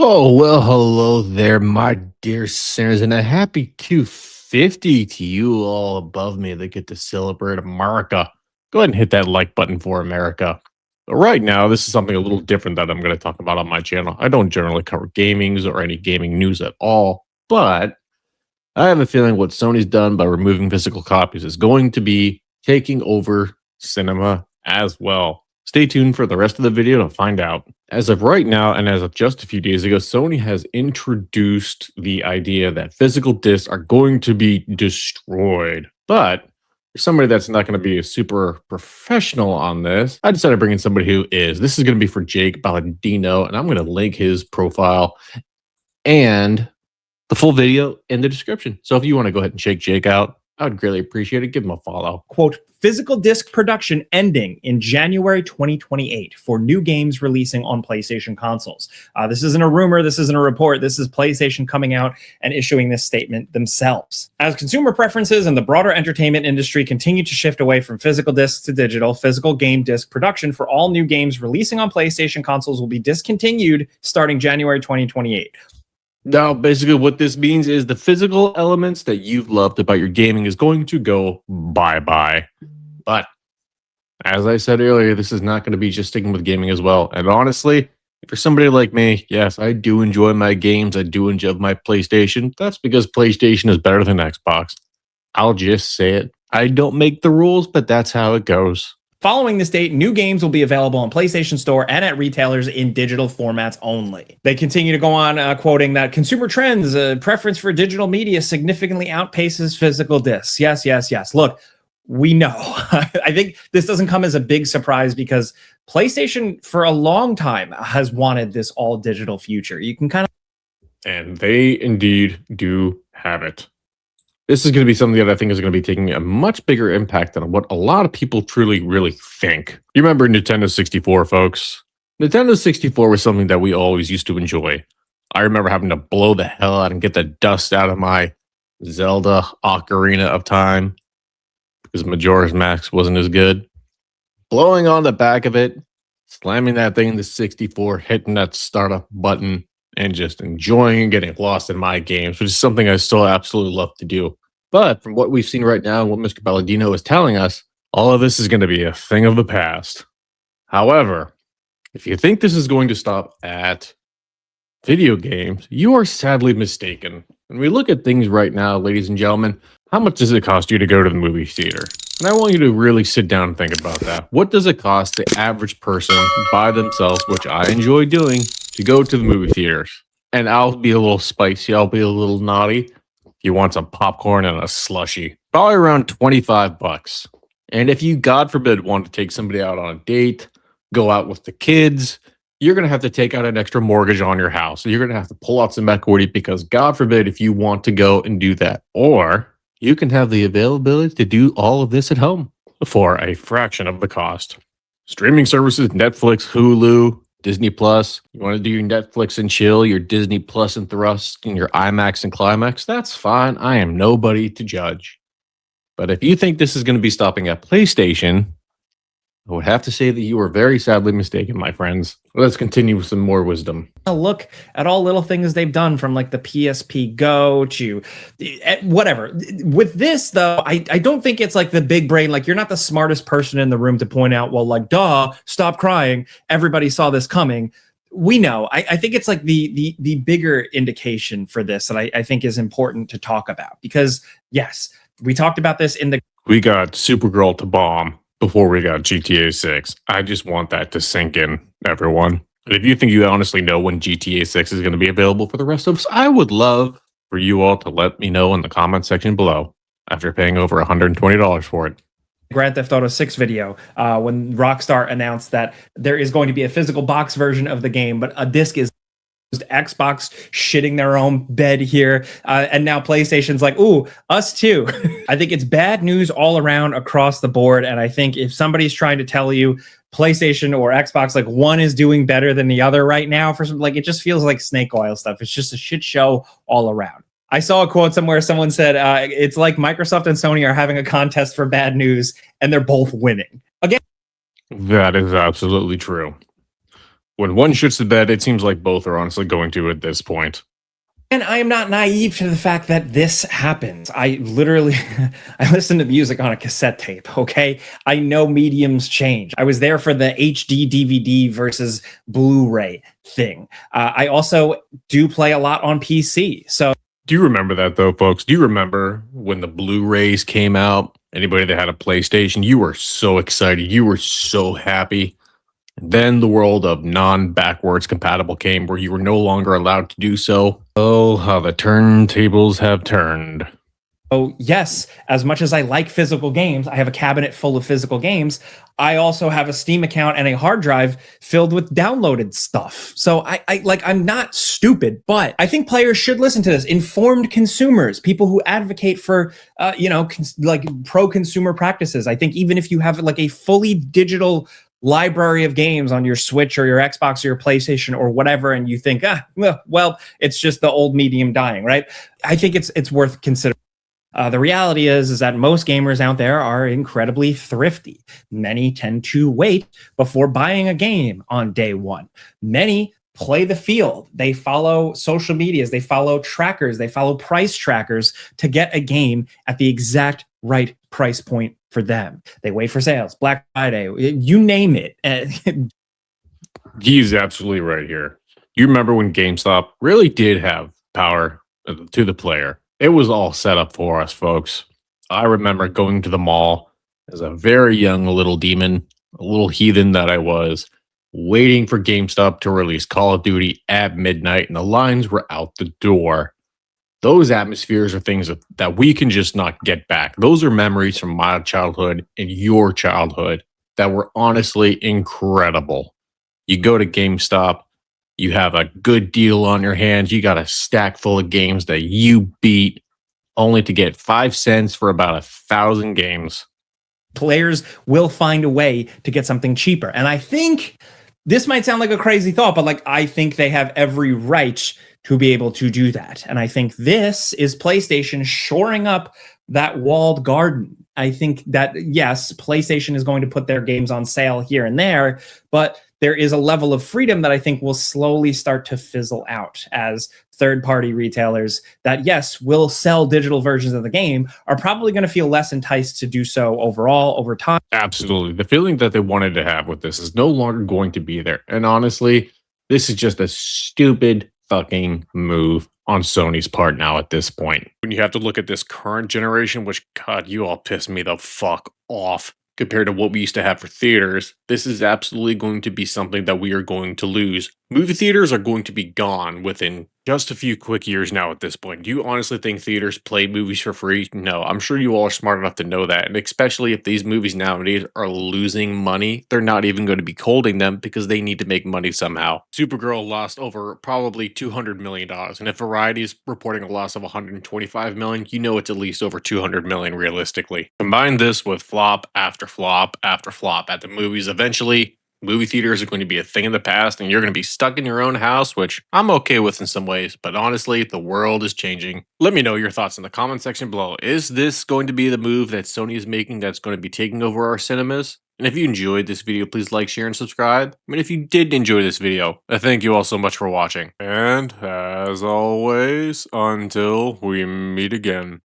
Well, hello there, my dear sinners, and a happy 250 to you all above me that get to celebrate America. Go ahead and hit that like button for America. But right now, this is something a little different that I'm going to talk about on my channel. I don't generally cover gamings or any gaming news at all, but I have a feeling what Sony's done by removing physical copies is going to be taking over cinema as well. Stay tuned for the rest of the video to find out. As of right now, and as of just a few days ago, Sony has introduced the idea that physical discs are going to be destroyed. But for somebody that's not going to be a super professional on this, I decided to bring in somebody who is. This is going to be for Jake Balladino, and I'm going to link his profile and the full video in the description. So if you want to go ahead and check Jake out, I would greatly appreciate it. Give him a follow. Quote, physical disc production ending in January 2028 for new games releasing on PlayStation consoles. This isn't a rumor. This isn't a report. This is PlayStation coming out and issuing this statement themselves. As consumer preferences and the broader entertainment industry continue to shift away from physical discs to digital, physical game disc production for all new games releasing on PlayStation consoles will be discontinued starting January 2028. Now, basically what this means is the physical elements that you've loved about your gaming is going to go bye-bye. But as I said earlier, this is not going to be just sticking with gaming as well. And honestly, if you're somebody like me, yes, I do enjoy my games. I do enjoy my PlayStation. That's because PlayStation is better than Xbox. I'll just say it. I don't make the rules, but that's how it goes. Following this date, new games will be available on PlayStation Store and at retailers in digital formats only. They continue to go on quoting that consumer trends, preference for digital media significantly outpaces physical discs. Yes, yes, yes. Look, we know. I think this doesn't come as a big surprise because PlayStation for a long time has wanted this all digital future. You can kind of... And they indeed do have it. This is going to be something that I think is going to be taking a much bigger impact than what a lot of people truly, really think. You remember Nintendo 64, folks? Nintendo 64 was something that we always used to enjoy. I remember having to blow the hell out and get the dust out of my Zelda Ocarina of Time because Majora's Mask wasn't as good. Blowing on the back of it, slamming that thing into 64, hitting that startup button, and just enjoying and getting lost in my games, which is something I still absolutely love to do. But from what we've seen right now and what Mr. Balladino is telling us, all of this is going to be a thing of the past. However, if you think this is going to stop at video games, you are sadly mistaken. When we look at things right now, ladies and gentlemen, how much does it cost you to go to the movie theater? And I want you to really sit down and think about that. What does it cost the average person by themselves, which I enjoy doing, to go to the movie theaters? And I'll be a little spicy. I'll be a little naughty. You want some popcorn and a slushie. Probably around 25 bucks. And if you, God forbid, want to take somebody out on a date, go out with the kids, you're going to have to take out an extra mortgage on your house. So you're going to have to pull out some equity because, God forbid, if you want to go and do that. Or you can have the availability to do all of this at home for a fraction of the cost. Streaming services, Netflix, Hulu, Disney Plus. You want to do your Netflix and chill, your Disney Plus and thrust, and your IMAX and Climax? That's fine. I am nobody to judge. But if you think this is going to be stopping at PlayStation, I would have to say that you are very sadly mistaken, my friends. Let's continue with some more wisdom. Look at all little things they've done from like the PSP Go to whatever. With this, though, I don't think it's like the big brain. Like, you're not the smartest person in the room to point out, well, like, duh, stop crying. Everybody saw this coming. We know. I think it's like the bigger indication for this that I think is important to talk about. Because, yes, we talked about this in the... We got Supergirl to bomb before we got GTA 6. I just want that to sink in, everyone. And if you think you honestly know when GTA 6 is going to be available for the rest of us, I would love for you all to let me know in the comment section below after paying over $120 for it. Grand Theft Auto 6 video when Rockstar announced that there is going to be a physical box version of the game, but a disc is Xbox shitting their own bed here, and now PlayStation's like, ooh, us too. I think it's bad news all around across the board, and I think if somebody's trying to tell you PlayStation or Xbox, like, one is doing better than the other right now, for some, like, it just feels like snake oil stuff. It's just a shit show all around. I saw a quote somewhere, someone said, it's like Microsoft and Sony are having a contest for bad news, and they're both winning. Again, that is absolutely true. When one shits the bed, it seems like both are honestly going to at this point. And I am not naive to the fact that this happens. I literally, I listen to music on a cassette tape, okay? I know mediums change. I was there for the HD DVD versus Blu-ray thing. I also do play a lot on PC. So Do you remember that though, folks? Do you remember when the Blu-rays came out? Anybody that had a PlayStation, you were so excited. You were so happy. Then the world of non-backwards compatible came where you were no longer allowed to do so. Oh, how the turntables have turned. Oh, yes, as much as I like physical games, I have a cabinet full of physical games. I also have a Steam account and a hard drive filled with downloaded stuff. So I'm not stupid, but I think players should listen to this. Informed consumers, people who advocate for, like pro-consumer practices. I think even if you have like a fully digital library of games on your Switch or your Xbox or your PlayStation or whatever, and you think, well, it's just the old medium dying, right? I think it's worth considering. The reality is that most gamers out there are incredibly thrifty. Many tend to wait before buying a game on day one. Many play the field. They follow social medias, they follow trackers, they follow price trackers to get a game at the exact right price point for them. They wait for sales, Black Friday, you name it. He's absolutely right here. You remember when GameStop really did have power to the player? It was all set up for us, folks. I remember going to the mall as a very young little demon, a little heathen that I was, waiting for GameStop to release Call of Duty at midnight, and the lines were out the door. Those atmospheres are things that we can just not get back. Those are memories from my childhood and your childhood that were honestly incredible. You go to GameStop, you have a good deal on your hands, you got a stack full of games that you beat, only to get 5 cents for about 1,000 games. Players will find a way to get something cheaper. And I think this might sound like a crazy thought, but like I think they have every right to be able to do that. And I think this is PlayStation shoring up that walled garden. I think that, yes, PlayStation is going to put their games on sale here and there, but there is a level of freedom that I think will slowly start to fizzle out as third-party retailers that, yes, will sell digital versions of the game are probably going to feel less enticed to do so overall over time. Absolutely. The feeling that they wanted to have with this is no longer going to be there. And honestly, this is just a stupid fucking move on Sony's part now at this point. When you have to look at this current generation, which, God, you all piss me the fuck off compared to what we used to have for theaters, this is absolutely going to be something that we are going to lose. Movie theaters are going to be gone within just a few quick years now at this point. Do you honestly think theaters play movies for free? No, I'm sure you all are smart enough to know that. And especially if these movies nowadays are losing money, they're not even going to be holding them because they need to make money somehow. Supergirl lost over probably $200 million. And if Variety is reporting a loss of $125 million, you know it's at least over $200 million realistically. Combine this with flop after flop after flop at the movies. Eventually, movie theaters are going to be a thing of the past, and you're going to be stuck in your own house, which I'm okay with in some ways, but honestly, the world is changing. Let me know your thoughts in the comment section below. Is this going to be the move that Sony is making that's going to be taking over our cinemas? And if you enjoyed this video, please like, share, and subscribe. And if you did enjoy this video, I thank you all so much for watching. And as always, until we meet again.